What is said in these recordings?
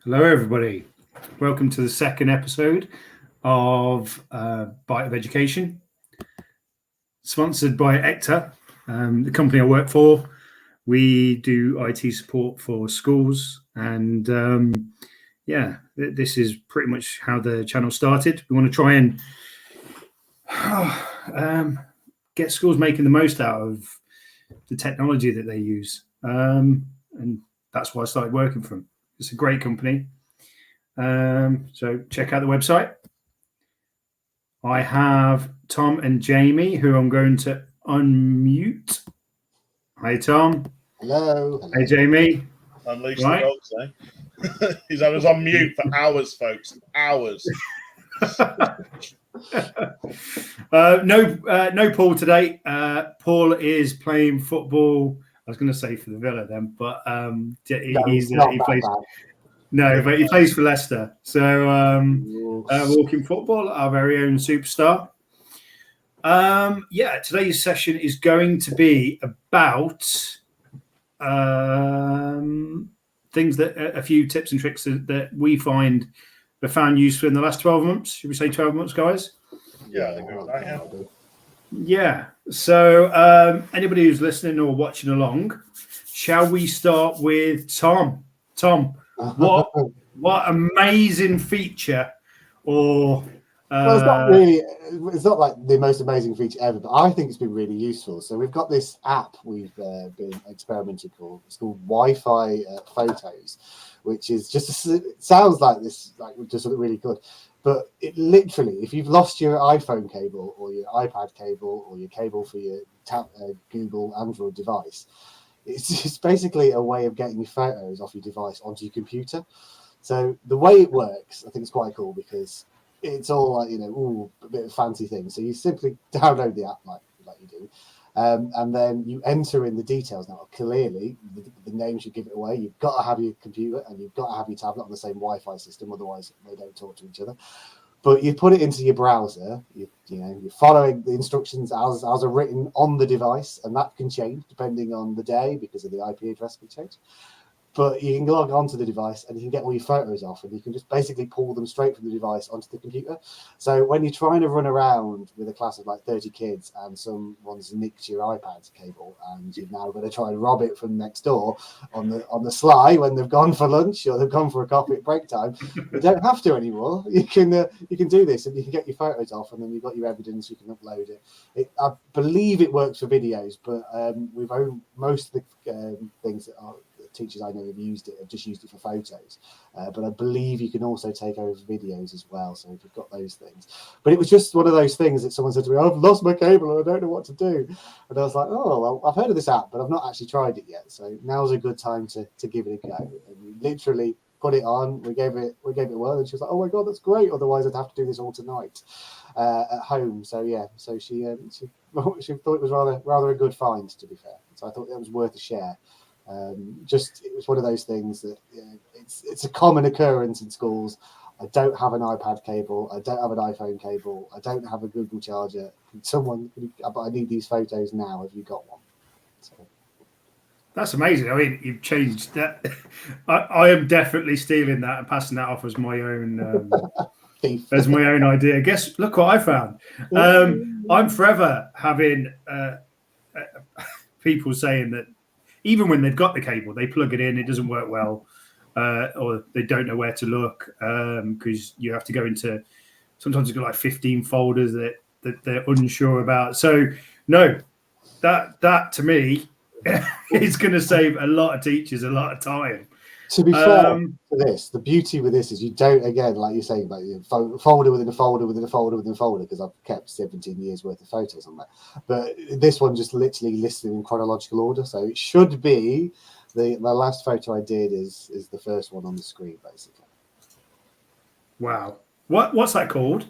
Hello, everybody. Welcome to the second episode of Bite of Education, sponsored by EduTech, the company I work for. We do IT support for schools, and this is pretty much how the channel started. We want to try and get schools making the most out of the technology that they use, and that's why I started working for them. It's a great company. So check out the website. I have Tom and Jamie, who I'm going to unmute. Hi, Tom. Hello. Hey, Jamie. Unleash the dogs, eh? I was on mute for hours, folks. Hours. No Paul today. Paul is playing football. I was going to say for the Villa then, but he plays. No, but he plays for Leicester. So walking football, our very own superstar. Today's session is going to be about things a few tips and tricks that we found useful in the last 12 months. Should we say 12 months, guys? Yeah, I think we're right, yeah. Yeah. So anybody who's listening or watching along, shall we start with Tom? Tom, what amazing feature well, it's not like the most amazing feature ever, but I think it's been really useful. So we've got this app we've been experimenting for. It's called Wi-Fi Photos, which is it sounds like this, like just really good. But it literally, if you've lost your iPhone cable or your iPad cable or your cable for your Google Android device, it's basically a way of getting your photos off your device onto your computer. So the way it works, I think it's quite cool because it's all like, a bit of fancy thing. So you simply download the app like you do, and then you enter in the details. Now, clearly, the name should give it away. You've got to have your computer and you've got to have your tablet on the same Wi-Fi system, otherwise they don't talk to each other. But you put it into your browser. You're following the instructions as are written on the device, and that can change depending on the day because of the IP address can change. But you can log onto the device and you can get all your photos off, and you can just basically pull them straight from the device onto the computer. So when you're trying to run around with a class of like 30 kids and someone's nicked your iPad cable and you've now got to try and rob it from next door on the sly when they've gone for lunch or they've gone for a coffee at break time, you don't have to anymore. You can do this and you can get your photos off, and then you've got your evidence. You can upload it. I believe it works for videos, but we've owned most of the things that are teachers I know have just used it for photos, but I believe you can also take over videos as well, so if you've got those things. But it was just one of those things that someone said to me, I've lost my cable and I don't know what to do, and I was like, oh well, I've heard of this app but I've not actually tried it yet, so now's a good time to give it a go. And we literally put it on, we gave it a whirl, and she was like, oh my god, that's great, otherwise I'd have to do this all tonight at home. So she thought it was rather a good find, to be fair, so I thought it was worth a share. It was one of those things that it's a common occurrence in schools. I don't have an iPad cable, I don't have an iPhone cable, I don't have a Google charger. But I need these photos now. Have you got one? So. That's amazing. I mean, you've changed that. I am definitely stealing that and passing that off as my own as my own idea. Look what I found. I'm forever having people saying that even when they've got the cable, they plug it in, it doesn't work well, or they don't know where to look because you have to go into, sometimes you've got like 15 folders that they're unsure about. So no, that to me is going to save a lot of teachers a lot of time. To be fair to this, the beauty with this is you don't, again, like you're saying, about folder within a folder within a folder within a folder, because I've kept 17 years worth of photos on that. But this one just literally lists them in chronological order, so it should be the last photo I did is the first one on the screen, basically. Wow, what's that called?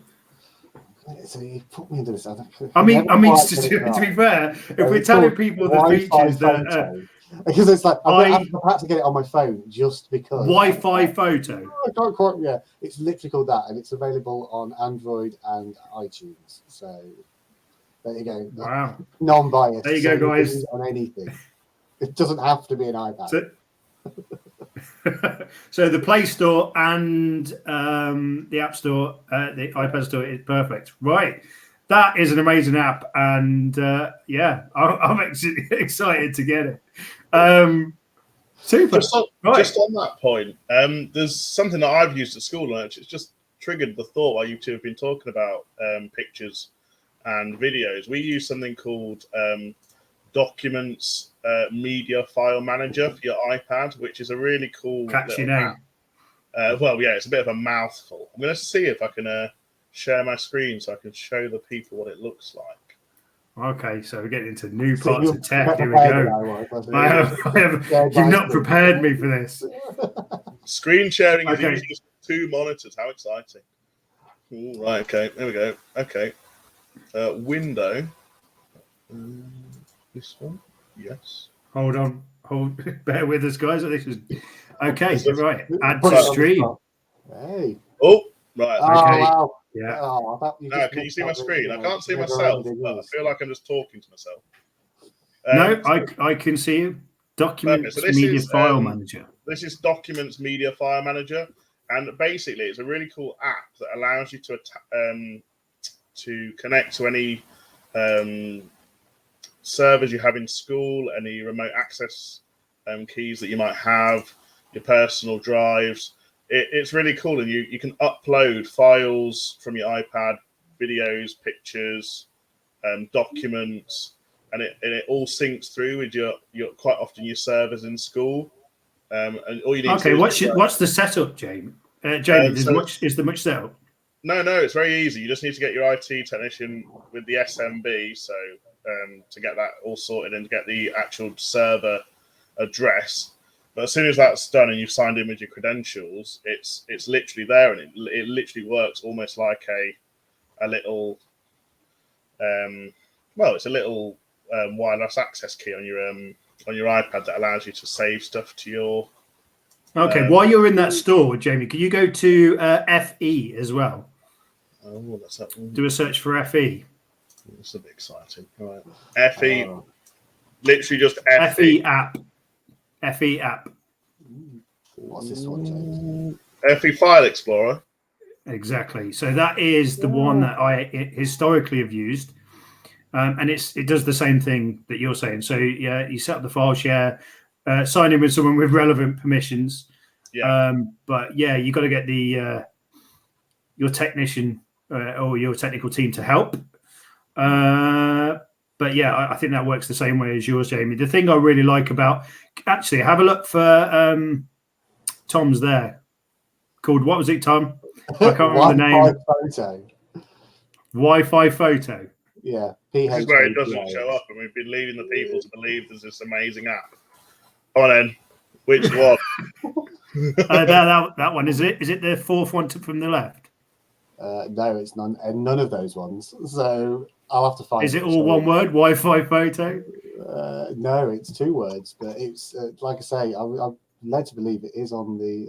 So you put me into this. To be fair, if we're telling people the features that. Because it's like I've had to get it on my phone just because Wi-Fi photo. I can't quite. Yeah, it's literally called that, and it's available on Android and iTunes. So there you go. Wow, non-biased. There you go, guys. On anything, it doesn't have to be an iPad. So the Play Store and the App Store, the iPad Store is perfect. Right. That is an amazing app. And yeah, I'm excited to get it. Super. Just on that point, there's something that I've used at school, and it's just triggered the thought while you two have been talking about pictures and videos. We use something called Documents Media File Manager for your iPad, which is a really cool catchy little name. app. Well, yeah, it's a bit of a mouthful. I'm going to see if I can share my screen so I can show the people what it looks like. Okay, so we're getting into new parts of tech. Here we go. You've not prepared me for this. Screen sharing is using two monitors. How exciting! Ooh, right, okay, there we go. Okay, window. This one, yes. Hold on, bear with us, guys. This is okay. Right, add to stream. Hey. Oh, right. Okay. Wow. Yeah. Now, can you see my screen? I can't see myself, but I feel like I'm just talking to myself. No, I can see you. Documents Media File Manager. This is Documents Media File Manager, and basically, it's a really cool app that allows you to connect to any servers you have in school, any remote access keys that you might have, your personal drives. It's really cool, and you can upload files from your iPad, videos, pictures, documents, and it all syncs through with your quite often your servers in school. And all you need. Okay, what's the setup, Jamie? Jamie, is there much setup? No, it's very easy. You just need to get your IT technician with the SMB, so to get that all sorted and to get the actual server address. But as soon as that's done and you've signed in with your credentials, it's literally there, and it literally works almost like a little it's a little wireless access key on your iPad that allows you to save stuff to your. Okay, while you're in that store, Jamie, can you go to FE as well? Oh, that's that one. Do a search for FE. It's a bit exciting. All right, FE, literally just FE app. FE app. What's this one, James? FE File Explorer. Exactly. So that is the one that I historically have used, and it does the same thing that you're saying. So yeah, you set up the file share, sign in with someone with relevant permissions. Yeah. But yeah, you got to get the your technician or your technical team to help. But yeah, I think that works the same way as yours, Jamie. The thing I really like about, actually, have a look for Tom's there. Called, what was it, Tom? I can't remember the name. Photo. Wi-Fi photo. Yeah. This is where it doesn't show up, and we've been leading the people to believe there's this amazing app. Come on then. Which one? That one, is it? Is it the fourth one from the left? No, it's none of those ones. So I'll have to find. Is it all one word? Wi-Fi photo? No, it's two words, but it's like I say, I'm led to believe it is on the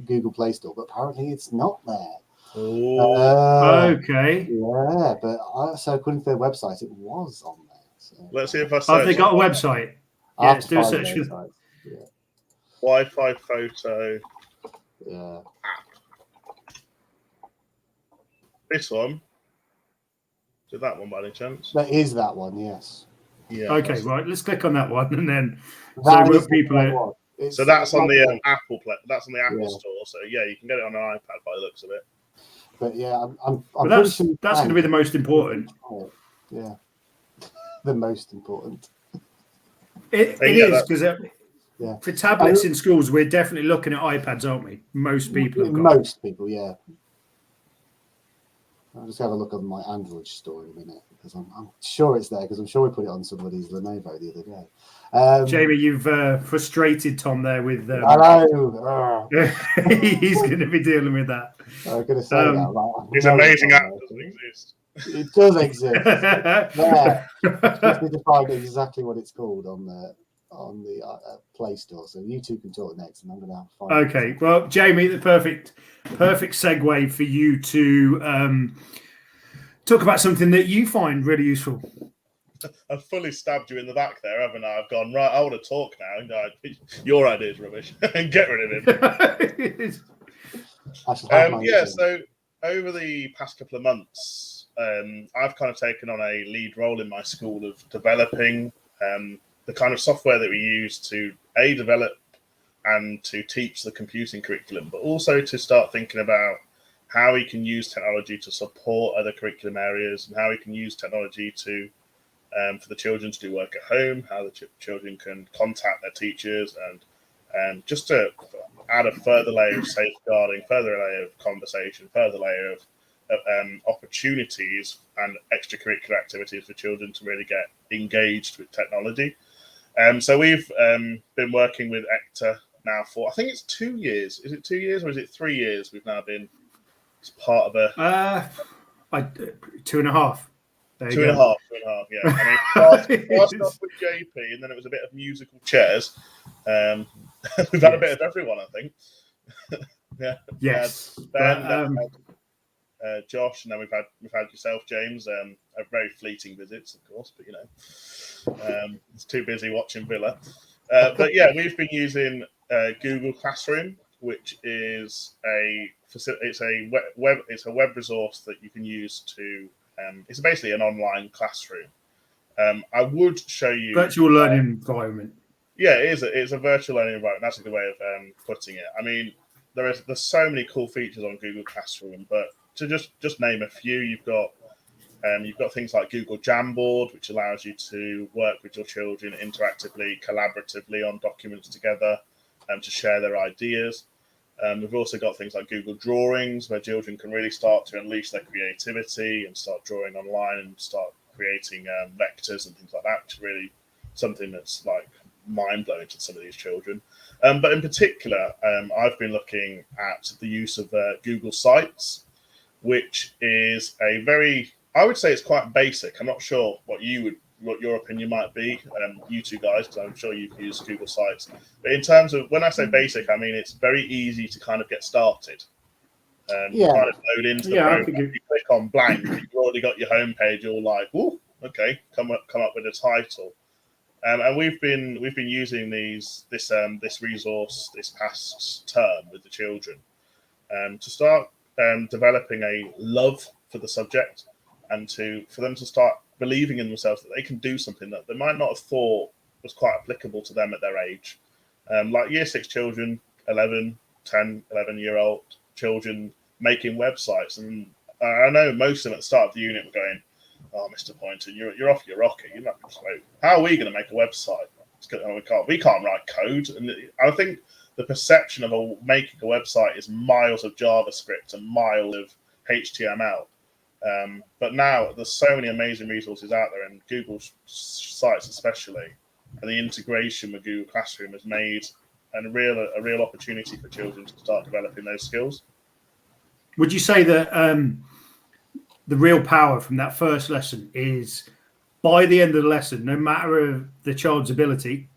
Google Play Store, but apparently it's not there. Okay. Yeah, but so according to their website, it was on there. So. Let's see if I search. Have they got a website? Yeah, let's do a search for Wi-Fi photo. Yeah. App. This one. Is it that one by any chance? That is that one, yes. Yeah. Okay, right. Let's click on that one, and then so that's on the Apple Play. That's on the Apple Store. So yeah, you can get it on an iPad by the looks of it. But yeah, I'm that's going to be the most important. Yeah, the most important. It is because for tablets in schools, we're definitely looking at iPads, aren't we? Most people have got. Most people, yeah. I'll just have a look on my Android store in a minute because I'm sure it's there because I'm sure we put it on somebody's Lenovo the other day. Jamie, you've frustrated Tom there with. Hello. He's going to be dealing with that. I was going to say that. His amazing app doesn't exist. It does exist. Yeah. Just need to find exactly what it's called on the Play Store. So you two can talk next, and I'm going to have to find. Okay. Well, Jamie, the perfect segue for you to talk about something that you find really useful. I've fully stabbed you in the back there, haven't I? I've gone, right, I want to talk now. No, your idea's rubbish. And get rid of him. I should have my Yeah, reason. so over the past couple of months, I've kind of taken on a lead role in my school of developing the kind of software that we use to develop and to teach the computing curriculum, but also to start thinking about how we can use technology to support other curriculum areas, and how we can use technology to for the children to do work at home, how the children can contact their teachers, and just to add a further layer of safeguarding, further layer of conversation, further layer of opportunities and extracurricular activities for children to really get engaged with technology. So we've been working with ECTA now for, I think it's 2 years. Is it 2 years or is it 3 years? We've now been as part of a 2.5. There two you and a go. half, yeah. I mean, started off with JP, and then it was a bit of musical chairs. We've had a bit of everyone, I think. Yeah. Yes. Ben, then we had Josh, and then we've had yourself, James. Very fleeting visits, of course, but it's too busy watching Villa. But yeah, we've been using Google Classroom, which is a web resource that you can use to. It's basically an online classroom. I would show you virtual learning environment. Yeah, it's a virtual learning environment. That's a good way of putting it. I mean, there's so many cool features on Google Classroom, but to just name a few, you've got things like Google Jamboard, which allows you to work with your children interactively, collaboratively on documents together, to share their ideas. We've also got things like Google Drawings, where children can really start to unleash their creativity and start drawing online and start creating vectors and things like that, which is really something that's like mind-blowing to some of these children. But in particular, I've been looking at the use of Google Sites, which is I would say it's quite basic. I'm not sure what your opinion might be, you two guys, because I'm sure you've used Google Sites. But in terms of, when I say basic, I mean it's very easy to kind of get started. You kind of load into the program, you click on blank, you've already got your homepage. You're like, oh, okay, come up with a title. And we've been using this resource this past term with the children to start developing a love for the subject, and for them to start believing in themselves that they can do something that they might not have thought was quite applicable to them at their age. Like year 6 children, 10, 11-year-old children making websites. And I know most of them at the start of the unit were going, oh, Mr. Poynton, you're off your rocker. You're not going to. How are we going to make a website? We can't write code. And I think the perception of making a website is miles of JavaScript and miles of HTML. But now there's so many amazing resources out there, and Google Sites especially, and the integration with Google Classroom has made a real opportunity for children to start developing those skills. Would you say that the real power from that first lesson is, by the end of the lesson, no matter the child's ability,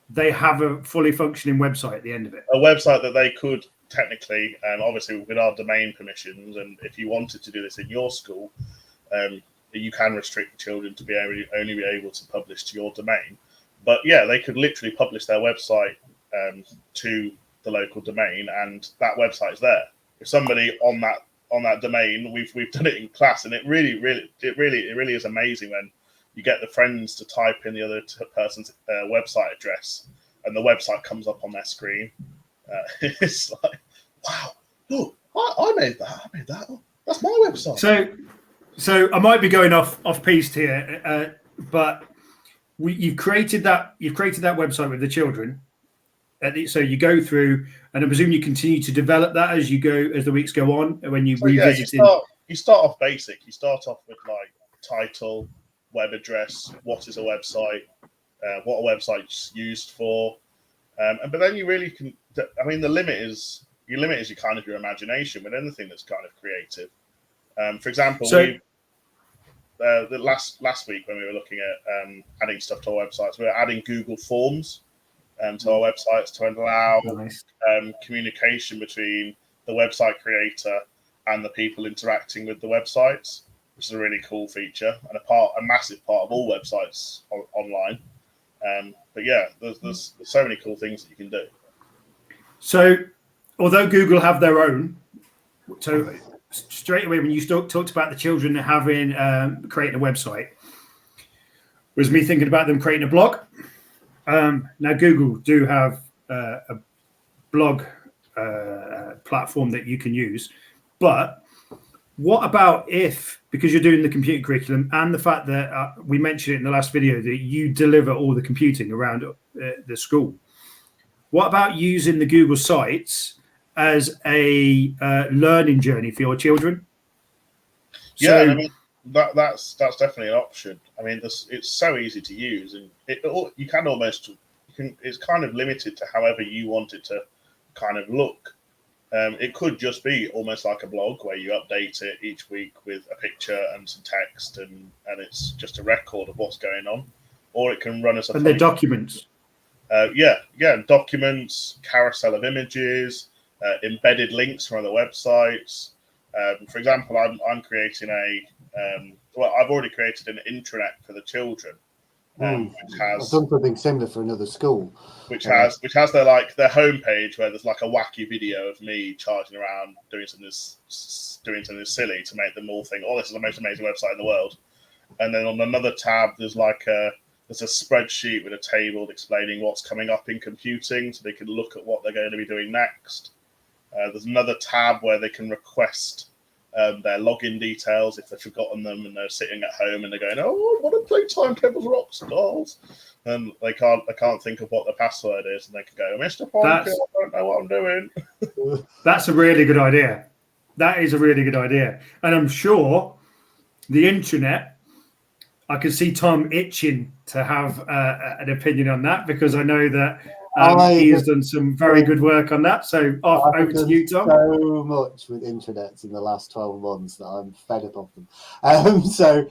they have a fully functioning website at the end of it? A website that they could technically, obviously with our domain permissions, and if you wanted to do this in your school, you can restrict the children to only be able to publish to your domain. But yeah, they could literally publish their website to the local domain, and that website is there. If somebody on that domain, we've done it in class, and it really is amazing when you get the friends to type in the other person's website address, and the website comes up on their screen. It's like, wow, look, I made that. Oh, that's my website. So I might be going off piste here, but you've created that website with the children. So you go through, and I presume you continue to develop that as the weeks go on, when you revisit it. You start off basic. You start off with like title, web address, what is a website, what a website's used for, but then you really can. I mean, the limit is your kind of your imagination with anything that's kind of creative. For example, the last week when we were looking at adding stuff to our websites, we were adding Google Forms to our websites to allow communication between the website creator and the people interacting with the websites. which is a really cool feature and a massive part of all websites online. But yeah, there's so many cool things that you can do. So, although Google have their own, so straight away when you talked about the children having creating a website, was me thinking about them creating a blog. Now Google do have a blog platform that you can use, but what about if, because you're doing the computer curriculum and the fact that we mentioned it in the last video that you deliver all the computing around the school, what about using the Google Sites as a learning journey for your children? Yeah, and I mean that's definitely an option. I mean, it's so easy to use, and you can almost it's kind of limited to however you want it to kind of look. It could just be almost like a blog where you update it each week with a picture and some text, and it's just a record of what's going on. Or it can run as a the documents. Documents, carousel of images, embedded links from other websites. For example, I'm creating I've already created an intranet for the children. Which has, I've done something similar for another school, which has their homepage where there's like a wacky video of me charging around doing something silly to make them all think, oh, this is the most amazing website in the world. And then on another tab there's a spreadsheet with a table explaining what's coming up in computing so they can look at what they're going to be doing next. There's another tab where they can request their login details if they've forgotten them and they're sitting at home and they're going, oh, I want to play Timetables Rockstars, and they can't think of what the password is, and they can go, Mr. Ponker, I don't know what I'm doing. That's a really good idea. That is a really good idea, and I'm sure the internet, I can see Tom itching to have an opinion on that, because I know that he has done some very good work on that. So over to you, Tom. So much with intranets in the last 12 months that I'm fed up of them. So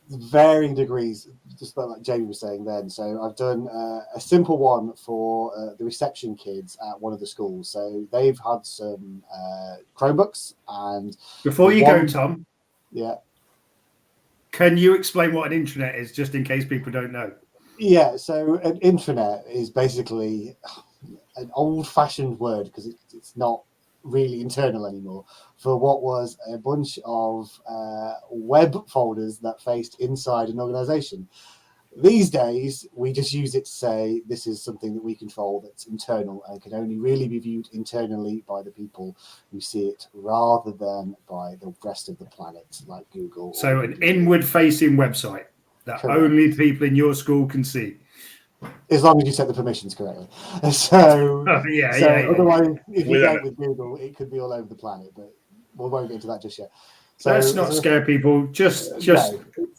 varying degrees, just like Jamie was saying then. So I've done a simple one for the reception kids at one of the schools. So they've had some Chromebooks, and before you go, Tom. Yeah. Can you explain what an intranet is, just in case people don't know? Yeah, so an intranet is basically an old-fashioned word, because it's not really internal anymore, for what was a bunch of web folders that faced inside an organization. These days, we just use it to say this is something that we control that's internal and can only really be viewed internally by the people who see it, rather than by the rest of the planet, like Google. So an inward-facing website that Correct. Only people in your school can see. As long as you set the permissions correctly. So otherwise, if you go with Google, it could be all over the planet, but we won't get into that just yet. So let's not scare people. Just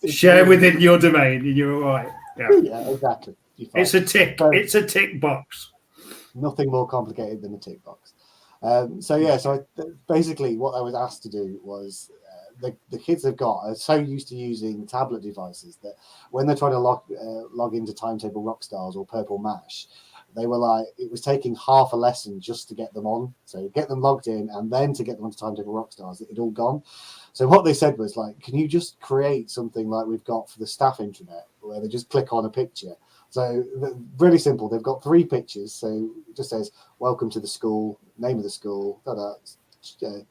share within your domain, and you're all right. Yeah, exactly. It's a tick. It's a tick box. Nothing more complicated than a tick box. So basically, what I was asked to do was the kids are so used to using tablet devices that when they're trying to log into Timetable Rockstars or Purple Mash, they were like, it was taking half a lesson just to get them on. So get them logged in and then to get them onto Timetable Rockstars, it had all gone. So what they said was like, can you just create something like we've got for the staff intranet where they just click on a picture? So really simple. They've got 3 pictures. So it just says, welcome to the school, name of the school,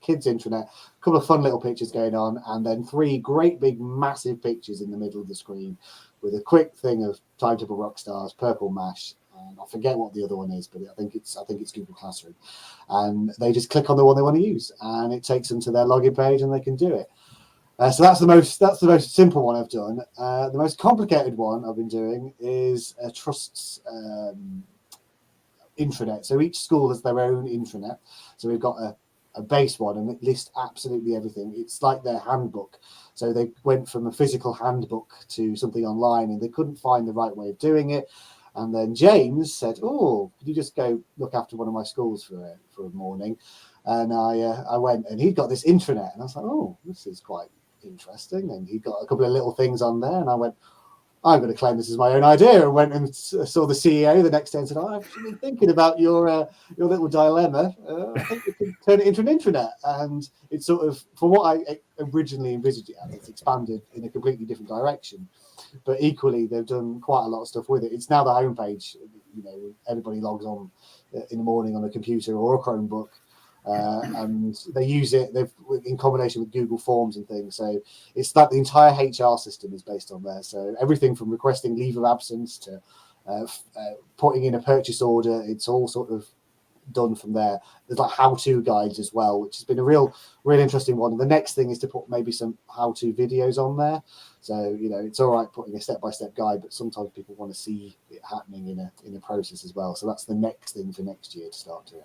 kids intranet, a couple of fun little pictures going on, and then 3 great big massive pictures in the middle of the screen with a quick thing of Timetable Rockstars, Purple Mash, and I forget what the other one is, but I think it's Google Classroom. And they just click on the one they want to use, and it takes them to their login page, and they can do it. So that's the most simple one I've done. The most complicated one I've been doing is a Trust's intranet. So each school has their own intranet. So we've got a base one, and it lists absolutely everything. It's like their handbook. So they went from a physical handbook to something online, and they couldn't find the right way of doing it. And then James said, "Oh, could you just go look after one of my schools for a morning?" And I went, and he'd got this intranet, and I was like, "Oh, this is quite interesting." And he got a couple of little things on there, and I went, I'm going to claim this as my own idea, and went and saw the CEO the next day and said, I've been thinking about your little dilemma. I think we could turn it into an intranet. And it's sort of, for what I originally envisaged it as, it's expanded in a completely different direction. But equally, they've done quite a lot of stuff with it. It's now the homepage. You know, everybody logs on in the morning on a computer or a Chromebook. And they use it in combination with Google Forms and things. So it's that the entire HR system is based on there. So everything from requesting leave of absence to putting in a purchase order, it's all sort of done from there. There's like how-to guides as well, which has been a real interesting one. And the next thing is to put maybe some how-to videos on there. So, you know, it's all right putting a step-by-step guide, but sometimes people want to see it happening in a process as well. So that's the next thing for next year to start doing.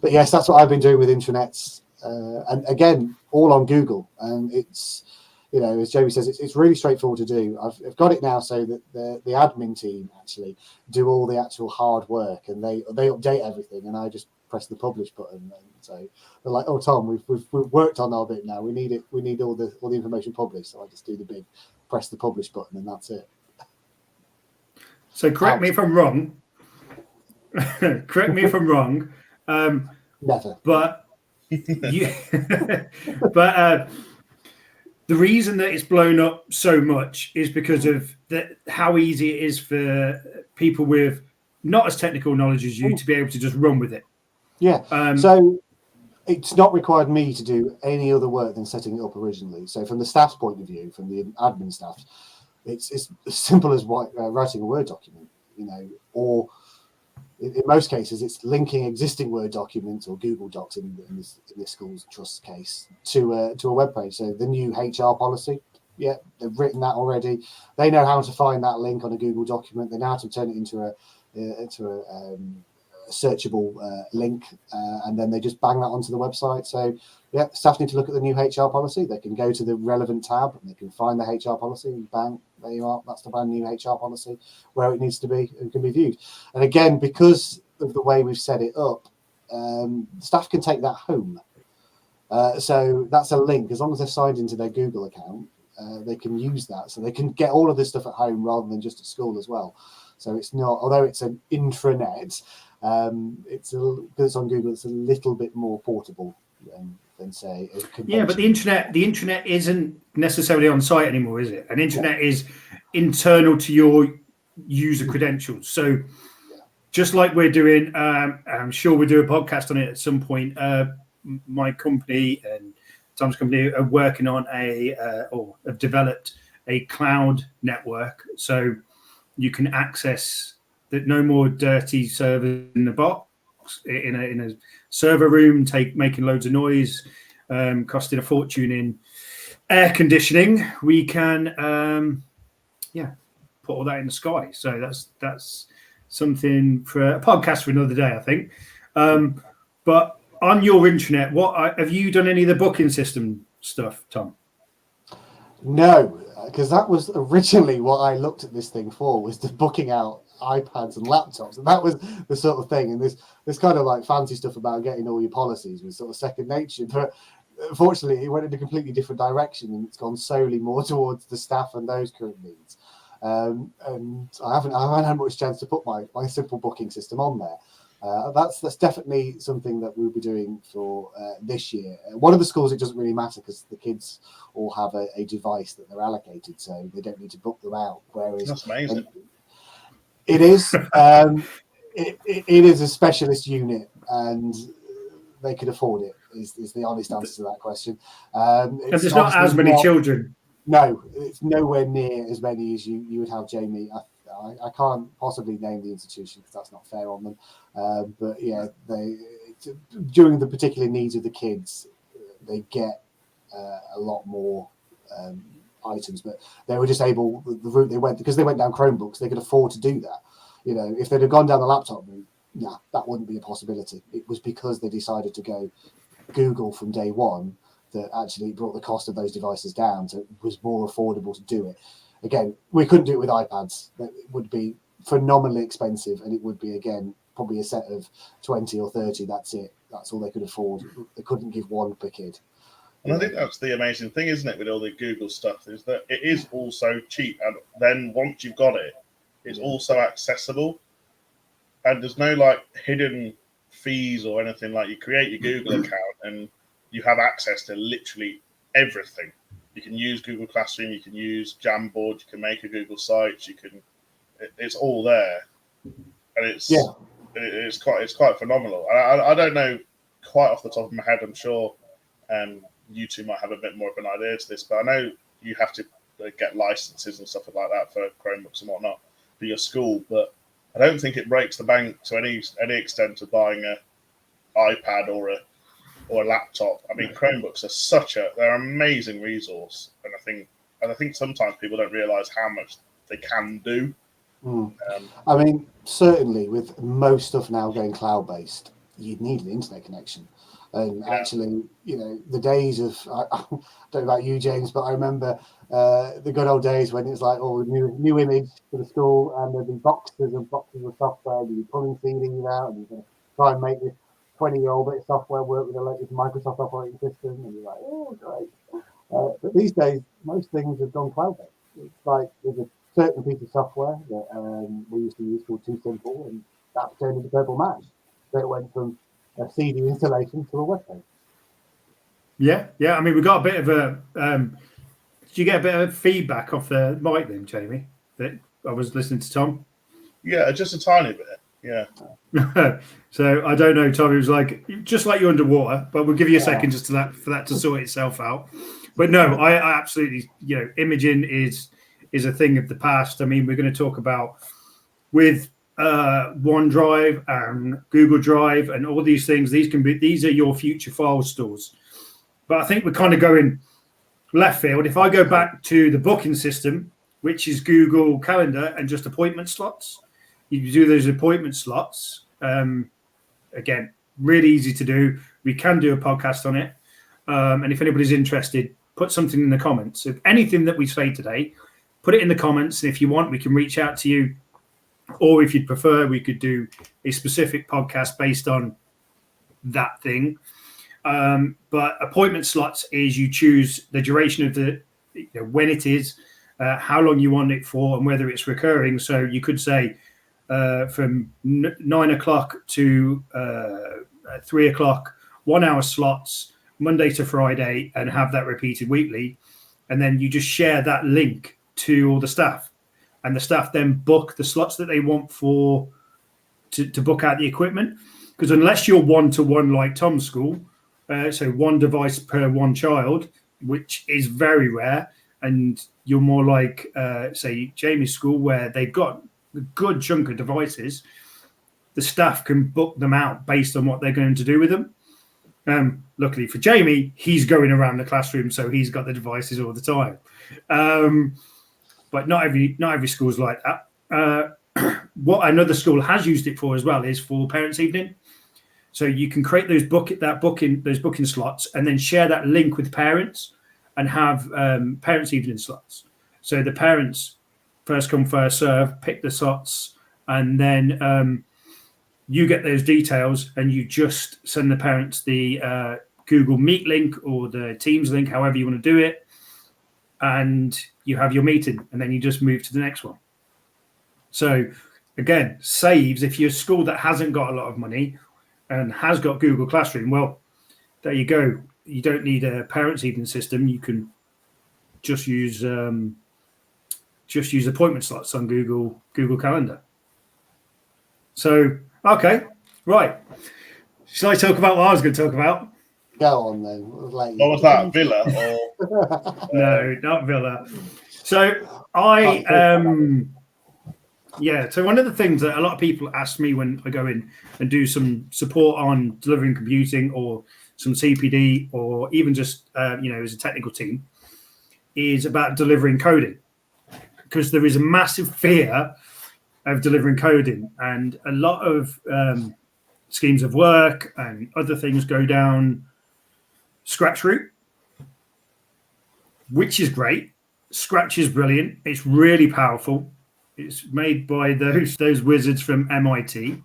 But yes, that's what I've been doing with intranets. And again, all on Google. And it's, you know, as Jamie says, it's really straightforward to do. I've got it now so that the admin team actually do all the actual hard work, and they update everything, and I just press the publish button. And so they're like, "Oh, Tom, we've worked on our bit now. We need it. We need all the information published." So I just do the big press the publish button, and that's it. So correct me if I'm wrong. Correct me if I'm wrong. Never. But the reason that it's blown up so much is because of how easy it is for people with not as technical knowledge as you to be able to just run with it. Yeah. So it's not required me to do any other work than setting it up originally. So from the staff's point of view, from the admin staff, it's as simple as writing a Word document, you know, or in most cases, it's linking existing Word documents or Google Docs in this school's trust case to a web page. So the new HR policy, yeah, they've written that already. They know how to find that link on a Google document. They know how to turn it into a searchable link, and then they just bang that onto the website. So yeah, staff need to look at the new HR policy. They can go to the relevant tab and they can find the HR policy and bang, there you are. That's the brand new HR policy where it needs to be and can be viewed. And again, because of the way we've set it up, staff can take that home. So that's a link. As long as they're signed into their Google account, they can use that. So they can get all of this stuff at home rather than just at school as well. So it's not, although it's an intranet, because it's on Google, it's a little bit more portable than say a convention. Yeah, but the intranet isn't necessarily on site anymore, is it? An intranet is internal to your user credentials. So just like we're doing, I'm sure we'll do a podcast on it at some point. My company and Tom's company are working on or have developed a cloud network, so you can access that. No more dirty servers in the box in a server room, making loads of noise, costing a fortune in air conditioning. We can put all that in the sky. So that's something for a podcast for another day, I think. But on your intranet, what have you done any of the booking system stuff, Tom? No, because that was originally what I looked at this thing for, was the booking out iPads and laptops, and that was the sort of thing. And this kind of like fancy stuff about getting all your policies was sort of second nature. But unfortunately, it went in a completely different direction, and it's gone solely more towards the staff and those current needs. And I haven't had much chance to put my simple booking system on there. That's definitely something that we'll be doing for this year. One of the schools, it doesn't really matter because the kids all have a device that they're allocated, so they don't need to book them out. Whereas that's amazing. It is. It is a specialist unit, and they could afford it. Is the honest answer to that question. Because there's not as many children. No, it's nowhere near as many as you would have, Jamie. I can't possibly name the institution because that's not fair on them. But yeah, during the particular needs of the kids, they get a lot more items. But they were just able, the route they went, because they went down Chromebooks, they could afford to do that. You know, if they'd have gone down the laptop route, that wouldn't be a possibility. It was because they decided to go Google from day one that actually brought the cost of those devices down, so it was more affordable to do it. Again, we couldn't do it with iPads. It would be phenomenally expensive, and it would be, again, probably a set of 20 or 30. That's it. That's all they could afford. They couldn't give one per kid. And I think that's the amazing thing, isn't it, with all the Google stuff, is that it is also cheap. And then once you've got it, it's also accessible. And there's no like hidden fees or anything. Like, you create your Google account and you have access to literally everything. You can use Google Classroom, you can use Jamboard, you can make a Google site, it's all there. And it's quite phenomenal. I don't know quite off the top of my head. I'm sure you two might have a bit more of an idea to this, but I know you have to get licenses and stuff like that for Chromebooks and whatnot for your school. But I don't think it breaks the bank to any extent of buying an iPad or a laptop. I mean, Chromebooks are they're an amazing resource, and I think sometimes people don't realise how much they can do. I mean, certainly with most stuff now going cloud-based, you'd need an internet connection. And actually, the days of, I don't know about you, James, but I remember the good old days when it's like, new image for the school, and there'd be boxes and boxes of software, and you're pulling CDs out, and you're going to try and make this 20-year-old bit of software work with the latest Microsoft operating system, and you're like, oh, great. But these days, most things have gone cloud-based. It's like there's a certain piece of software that we used to use called Too Simple, and that turned into Purple Match. So it went from a CD installation to a web page. Yeah. I mean, we got a bit of a. Did you get a bit of feedback off the mic then, Jamie? That I was listening to Tom. Yeah, just a tiny bit. Yeah. So I don't know, Tom. It was like just like you're underwater, but we'll give you a second just for that to sort itself out. But no, I absolutely, imaging is a thing of the past. I mean, we're going to talk about with OneDrive and Google Drive and all these things. These are your future file stores. But I think we're kind of going left field. If I go back to the booking system, which is Google Calendar and just appointment slots, you do those appointment slots. Again, really easy to do. We can do a podcast on it. And if anybody's interested, put something in the comments. If anything that we say today, put it in the comments. And if you want, we can reach out to you. Or if you'd prefer, we could do a specific podcast based on that thing. But appointment slots is you choose the duration of the when it is, how long you want it for, and whether it's recurring. So you could say from 9 o'clock to 3 o'clock, 1 hour slots, Monday to Friday, and have that repeated weekly. And then you just share that link to all the staff. And the staff then book the slots that they want to book out the equipment. Because unless you're one-to-one like Tom's school, so one device per one child, which is very rare, and you're more like, say, Jamie's school, where they've got a good chunk of devices, the staff can book them out based on what they're going to do with them. Luckily for Jamie, he's going around the classroom, so he's got the devices all the time. But not every school's like that. What another school has used it for as well is for parents' evening. So you can create those booking slots, and then share that link with parents, and have parents' evening slots. So the parents first come first serve, pick the slots, and then you get those details, and you just send the parents the Google Meet link or the Teams link, however you want to do it, and you have your meeting, and then you just move to the next one. So again, saves if you're a school that hasn't got a lot of money and has got Google Classroom. Well, there you go. You don't need a parents' evening system. You can just use appointment slots on Google Calendar. So, okay, right. Shall I talk about what I was going to talk about? Go on then. What was that, Villa? Or No, not Villa. So so one of the things that a lot of people ask me when I go in and do some support on delivering computing or some CPD, or even just as a technical team, is about delivering coding, because there is a massive fear of delivering coding, and a lot of schemes of work and other things go down Scratch route, which is great. Scratch is brilliant. It's really powerful. It's made by those wizards from MIT.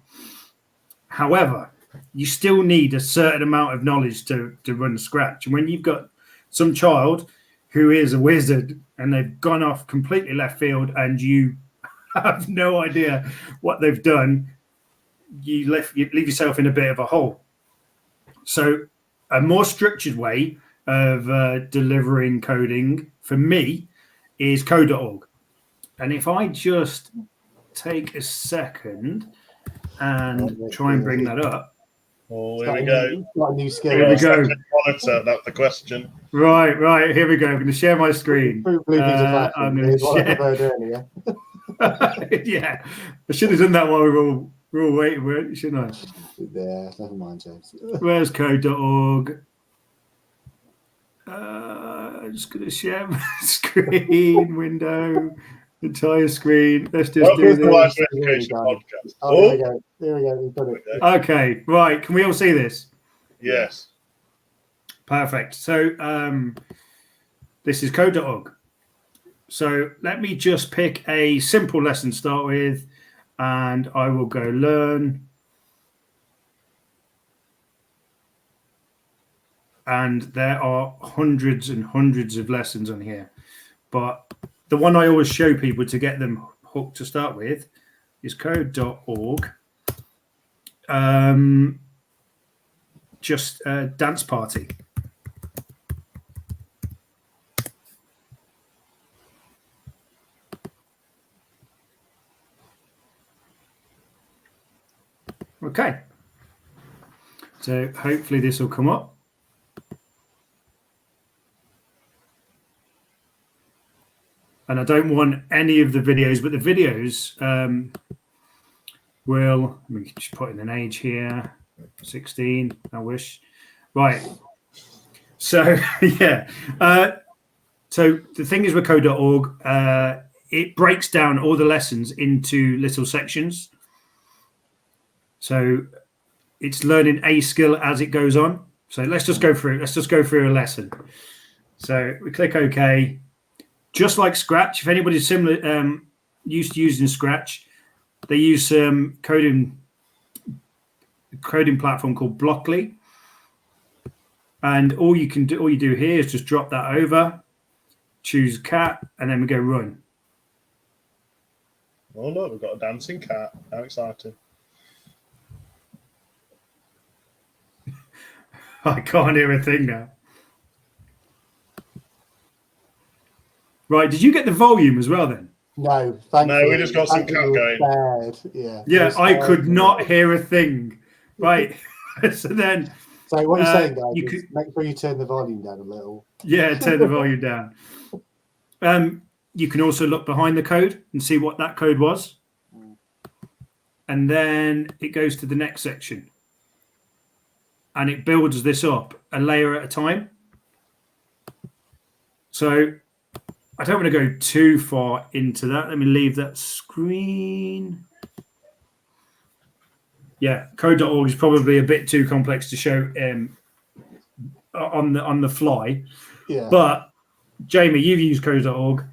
However, you still need a certain amount of knowledge to run Scratch. And when you've got some child who is a wizard and they've gone off completely left field and you have no idea what they've done, you leave yourself in a bit of a hole. So a more structured way of delivering coding for me is code.org. And if I just take a second and try and bring that up. Oh, here we go. Got a new skill. Here we go. Monitor, that's the question. Right. Here we go. I'm going to share my screen. I'm going to share. Yeah, I should have done that while we were all waiting, shouldn't I? Yeah, never mind, James. Where's code.org? I'm just going to share my screen window, entire screen. Let's just do this. There we go. We've got it. Okay, right. Can we all see this? Yes. Perfect. So this is code.org. So let me just pick a simple lesson to start with, and I will go learn. And there are hundreds and hundreds of lessons on here. But the one I always show people to get them hooked to start with is code.org. Just a dance party. Okay. So hopefully this will come up. And I don't want any of the videos, but the videos will, let me just put in an age here, 16, I wish. Right. So, yeah. So the thing is with code.org, it breaks down all the lessons into little sections. So it's learning a skill as it goes on. So let's just go through a lesson. So we click OK. Just like Scratch, if anybody's similar used to using Scratch, they use some coding platform called Blockly. And all you do here is just drop that over, choose cat, and then we go run. Oh look, we've got a dancing cat. How exciting. I can't hear a thing now. Right, did you get the volume as well then? No, no, we just got some cat going. Bad. Yeah, I could not hear a thing. Right, so then. So what you're saying, guys, make sure you turn the volume down a little. Yeah, turn the volume down. You can also look behind the code and see what that code was. And then it goes to the next section. And it builds this up a layer at a time. So I don't want to go too far into that. Let me leave that screen. Yeah, code.org is probably a bit too complex to show on the fly. Yeah. But Jamie, you've used code.org.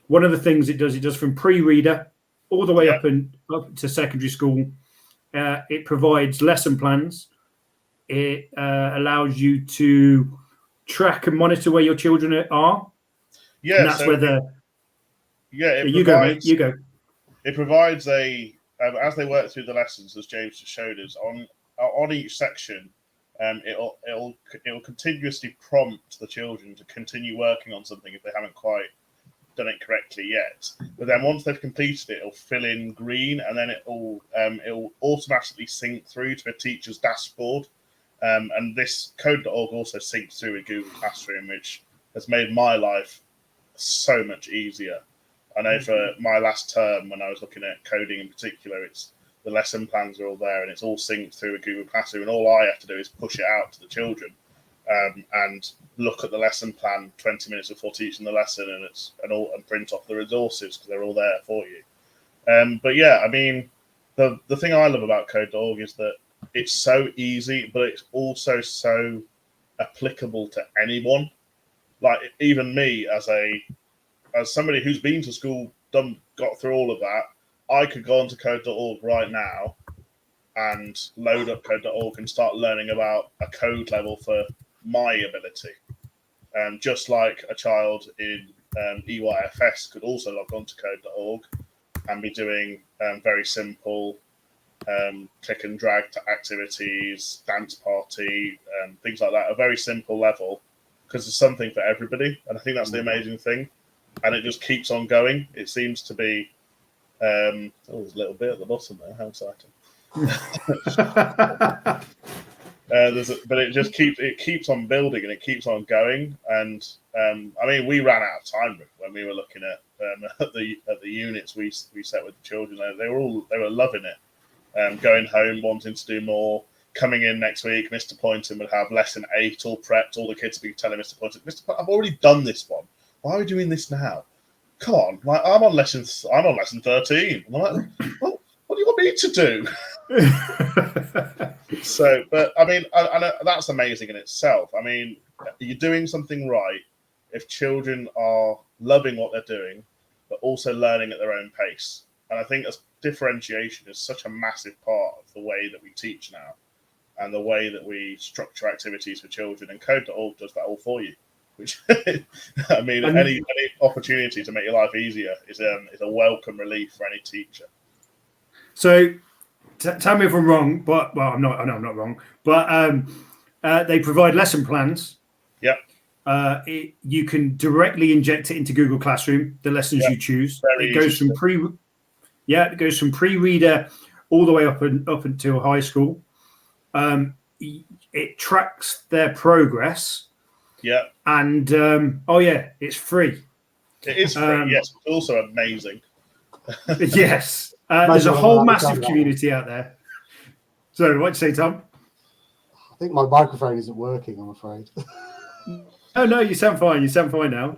One of the things it does from pre-reader all the way up to secondary school. It provides lesson plans. It allows you to track and monitor where your children are. Yeah, and that's whether. Yeah, you go. It provides as they work through the lessons, as James just showed us, on each section, it'll continuously prompt the children to continue working on something if they haven't quite done it correctly yet. But then once they've completed it, it'll fill in green, and then it'll automatically sync through to a teacher's dashboard. And this code.org also syncs through with Google Classroom, which has made my life so much easier. I know for my last term, when I was looking at coding in particular, it's the lesson plans are all there and it's all synced through with Google Classroom, and all I have to do is push it out to the children and look at the lesson plan 20 minutes before teaching the lesson, and print off the resources because they're all there for you. But yeah, I mean, the thing I love about code.org is that it's so easy, but it's also so applicable to anyone. Like even me, as somebody who's been to school, got through all of that, I could go onto code.org right now and load up code.org and start learning about a code level for my ability. just like a child in EYFS could also log on to code.org and be doing very simple click and drag activities, dance party, things like that, a very simple level, because there's something for everybody. And I think that's the amazing thing. And it just keeps on going. It seems to be, there's a little bit at the bottom there, how exciting. But it keeps on building and it keeps on going. And I mean, we ran out of time when we were looking at the units we set with the children. They were loving it. Going home, wanting to do more. Coming in next week, Mr. Poynton would have lesson 8 all prepped. All the kids would be telling Mr. Poynton, "Mr. Poynton, I've already done this one. Why are we doing this now? Come on, like I'm on lesson 13." I'm like, well, what do you want me to do? So, but I mean, I that's amazing in itself. I mean, you're doing something right if children are loving what they're doing, but also learning at their own pace. And I think differentiation is such a massive part of the way that we teach now and the way that we structure activities for children. And code.org does that all for you, which I mean, any opportunity to make your life easier is a welcome relief for any teacher. So tell me if I'm wrong, but well, I'm not. I know I'm not wrong, but they provide lesson plans. Yep. You can directly inject it into Google Classroom, the lessons you choose. It goes from pre-reader all the way up until high school. It tracks their progress. Yeah. And it's free. It is free. Yes, it's also amazing. Yes. There's a whole massive community out there. So, what'd you say, Tom? I think my microphone isn't working, I'm afraid. Oh, no, you sound fine. You sound fine now.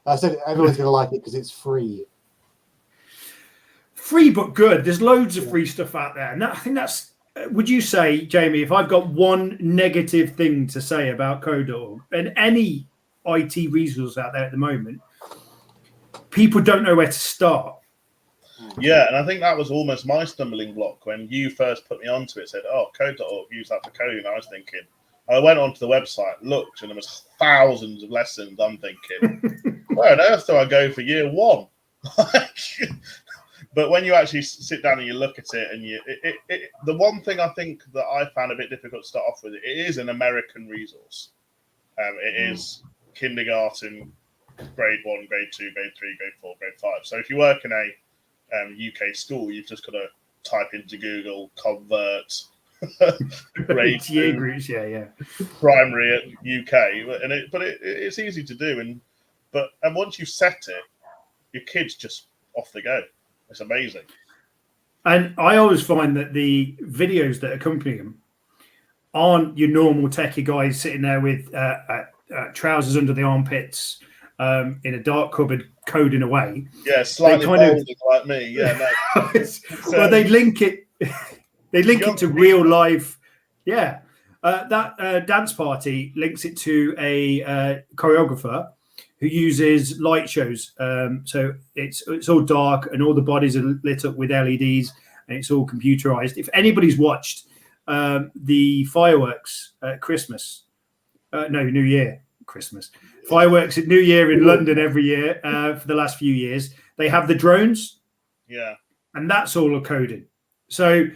I said everyone's going to like it because it's free. Free but good. There's loads of free stuff out there. And I think that's, would you say, Jamie, if I've got one negative thing to say about Code.org and any IT resource out there at the moment, people don't know where to start. Yeah, and I think that was almost my stumbling block when you first put me onto it. Said, "Oh, code.org, use that for coding." I was thinking, I went onto the website, looked, and there was thousands of lessons. I'm thinking, where on earth do I go for year one? But when you actually sit down and you look at it, and the one thing I think that I found a bit difficult to start off with, it is an American resource. It is kindergarten, grade 1, grade 2, grade 3, grade 4, grade 5. So if you work in a UK school, you've just got to type into Google convert grade 2 groups, primary at UK, and it's easy to do. And once you set it, your kids just off they go. It's amazing. And I always find that the videos that accompany them aren't your normal techie guys sitting there with trousers under the armpits in a dark cupboard coding away. Yeah, slightly balding like me. Yeah, no. Well, they link it. They link it to real life. Yeah, that dance party links it to a choreographer who uses light shows. So it's all dark and all the bodies are lit up with LEDs and it's all computerized. If anybody's watched the fireworks at Christmas, New Year, Christmas. Fireworks at New Year in London every year for the last few years. They have the drones. Yeah. And that's all coding. So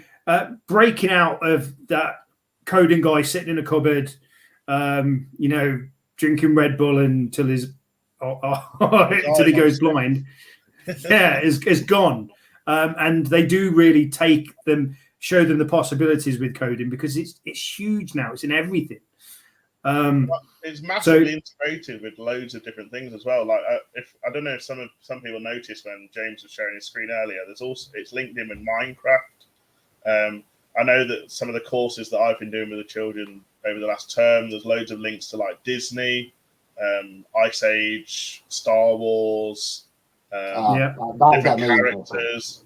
breaking out of that coding guy sitting in a cupboard, drinking Red Bull until until he goes blind. Yeah, is gone. And they do really show them the possibilities with coding because it's huge now. It's in everything. It's massively integrated with loads of different things as well. Like I don't know if some people noticed when James was sharing his screen earlier. It's linked in with Minecraft. I know that some of the courses that I've been doing with the children over the last term, there's loads of links to like Disney, Ice Age, Star Wars, different characters,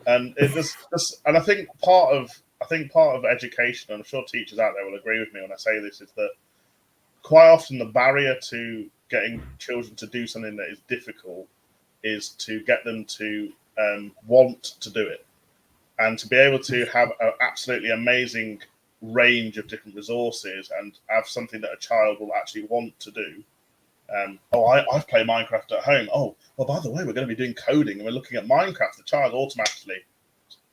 and and I think part of education, and I'm sure teachers out there will agree with me when I say this, is that quite often the barrier to getting children to do something that is difficult is to get them to want to do it and to be able to have an absolutely amazing range of different resources and have something that a child will actually want to do. I've played Minecraft at home. Oh, well, by the way, we're going to be doing coding and we're looking at Minecraft. The child automatically,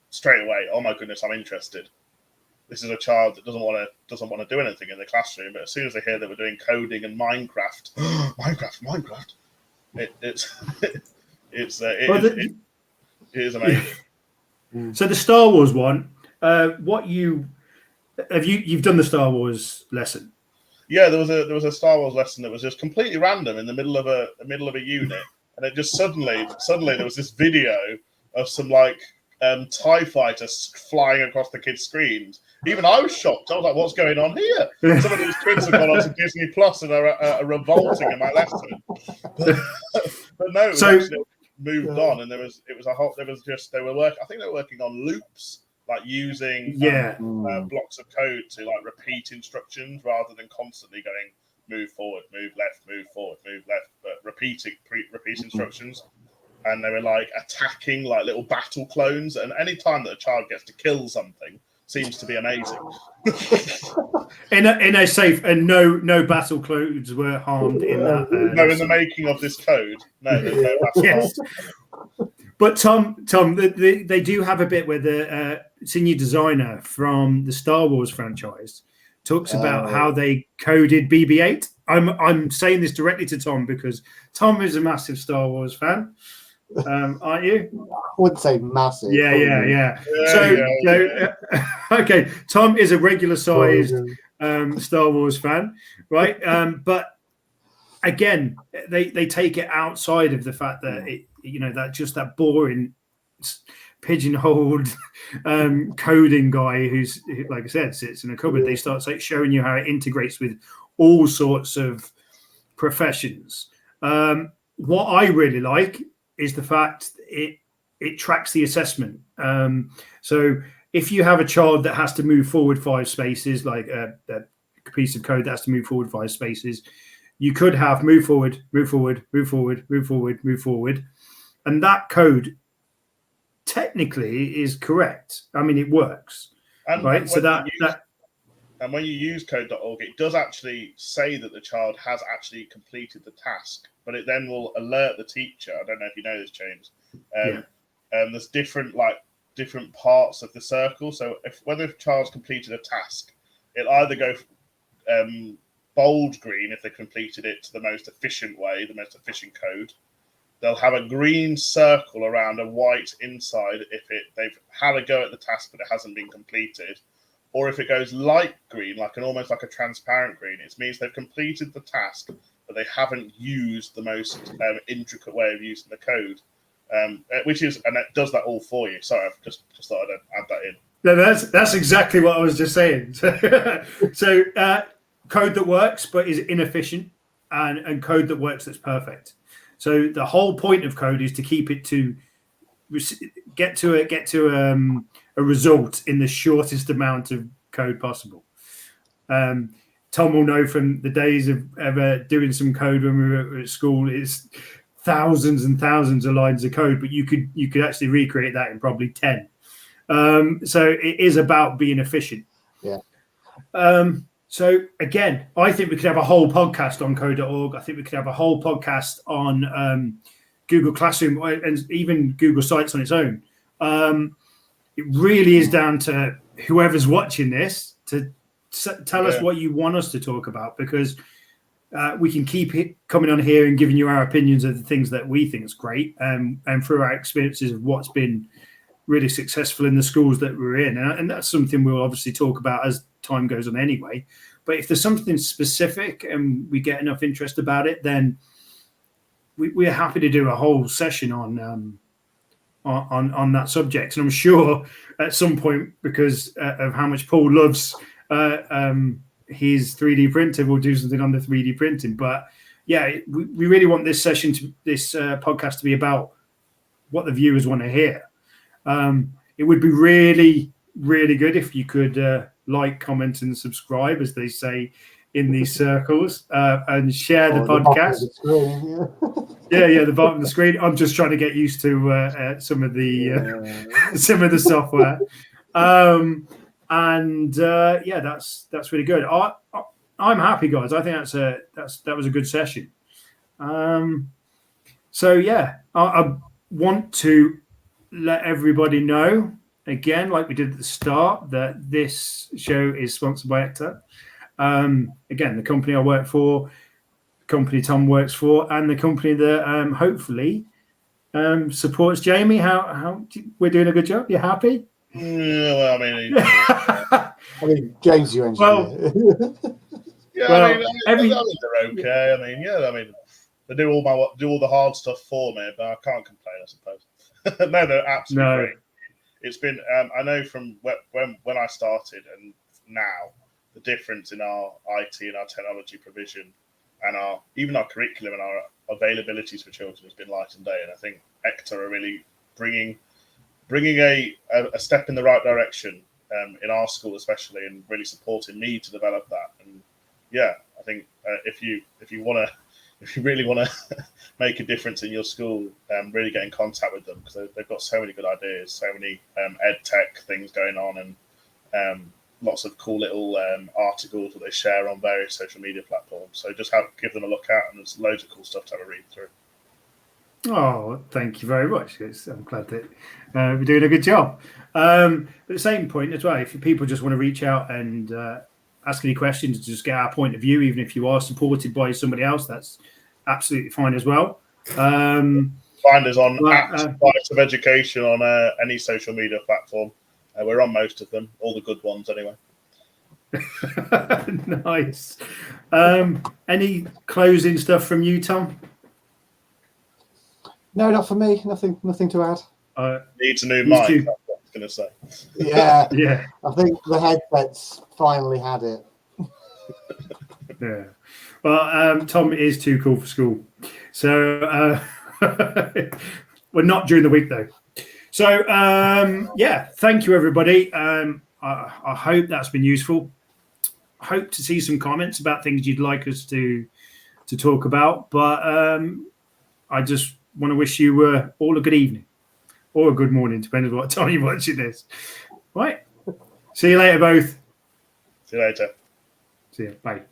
straight away, oh my goodness, I'm interested. This is a child that doesn't want to do anything in the classroom, but as soon as they hear that we're doing coding and Minecraft, Minecraft, it is amazing. So the Star Wars one, you've done the Star Wars lesson? Yeah, there was a Star Wars lesson that was just completely random in the middle of a unit, and it just suddenly there was this video of some TIE fighters flying across the kids' screens. Even I was shocked. I was like, "What's going on here?" Some of these kids have gone on to Disney Plus and are revolting at my lesson. But no, actually moved on, and they were working on loops, like using blocks of code to repeat instructions rather than constantly going move forward, move left, move forward, move left, but repeat instructions. And they were attacking little battle clones, and any time that a child gets to kill something seems to be amazing. in a safe, and no battle clones were harmed in that. No, in the making of this code, no battle yes. But Tom, they do have a bit where the senior designer from the Star Wars franchise talks about how they coded BB-8. I'm saying this directly to Tom because Tom is a massive Star Wars fan. Aren't you? I wouldn't say massive. Yeah. Okay, Tom is a regular-sized Star Wars fan, right? But again, they take it outside of the fact that that boring pigeonholed coding guy who's, like I said, sits in a cupboard. They start showing you how it integrates with all sorts of professions. What I really like is the fact it tracks the assessment. So if you have a child that has to move forward 5 spaces, like a piece of code that has to move forward 5 spaces, you could have move forward, move forward, move forward, move forward, move forward. And that code technically is correct. I mean, it works. And right? And when you use code.org, it does actually say that the child has actually completed the task, but it then will alert the teacher. I don't know if you know this, James. There's different parts of the circle. So whether a child's completed a task, it'll either go bold green if they completed it to the most efficient way, the most efficient code. They'll have a green circle around a white inside if they've had a go at the task but it hasn't been completed. Or if it goes light green, almost like a transparent green, it means they've completed the task, but they haven't used the most intricate way of using the code, and it does that all for you. Sorry, I've just thought I'd add that in. No, that's exactly what I was just saying. So code that works but is inefficient, and code that works that's perfect. So the whole point of code is to keep it to get to a result in the shortest amount of code possible. Tom will know from the days of ever doing some code when we were at school, it's thousands and thousands of lines of code, but you could actually recreate that in probably 10. So it is about being efficient. Yeah. So again, I think we could have a whole podcast on code.org. I think we could have a whole podcast on Google Classroom and even Google Sites on its own. It really is down to whoever's watching this to tell us what you want us to talk about, because we can keep coming on here and giving you our opinions of the things that we think is great, and through our experiences of what's been really successful in the schools that we're in. And that's something we'll obviously talk about as time goes on anyway. But if there's something specific and we get enough interest about it, then we're happy to do a whole session on that subject. And I'm sure at some point, because of how much Paul loves his 3D printer, we'll do something on the 3D printing. But yeah, we really want this session this podcast to be about what the viewers want to hear. It would be really, really good if you could like, comment, and subscribe, as they say in these circles, and share the podcast. The bottom of the screen. I'm just trying to get used to some of the software. And yeah, that's really good. I'm happy, guys. I think that was a good session. So yeah, I want to let everybody know again, like we did at the start, that this show is sponsored by EduTech. Again, the company I work for, the company Tom works for, and the company that hopefully supports Jamie. How we're doing a good job? You happy? Yeah, well, I mean, I mean, James, you engineer. yeah, well, I mean, they're okay. I mean, yeah, I mean, they do all the hard stuff for me, but I can't complain, I suppose. No, they're absolutely great. It's been, I know from when I started and now, the difference in our IT and our technology provision and even our curriculum and our availabilities for children has been light and day. And I think ECTA are really bringing a step in the right direction in our school, especially, and really supporting me to develop that. And yeah, I think if you really want to make a difference in your school, really get in contact with them, because they've got so many good ideas, so many EdTech things going on, and lots of cool little articles that they share on various social media platforms. So just give them a look at, and there's loads of cool stuff to have a read through. Oh, thank you very much. I'm glad that we're doing a good job. But at the same point as well, if people just want to reach out and ask any questions, just get our point of view, even if you are supported by somebody else, that's absolutely fine as well. Find us on Bias of Education on any social media platform. We're on most of them, all the good ones anyway. Nice. Any closing stuff from you, Tom? No, not for me. Nothing to add. Needs a new mic. That's what I was going to say. Yeah, yeah. I think the headsets finally had it. Yeah. Well, Tom is too cool for school, so we're not during the week though. So yeah, thank you everybody. I hope that's been useful. I hope to see some comments about things you'd like us to talk about, but I just want to wish you all a good evening or a good morning, depending on what time you're watching this. Right. See you later, both. See you later. See you. Bye.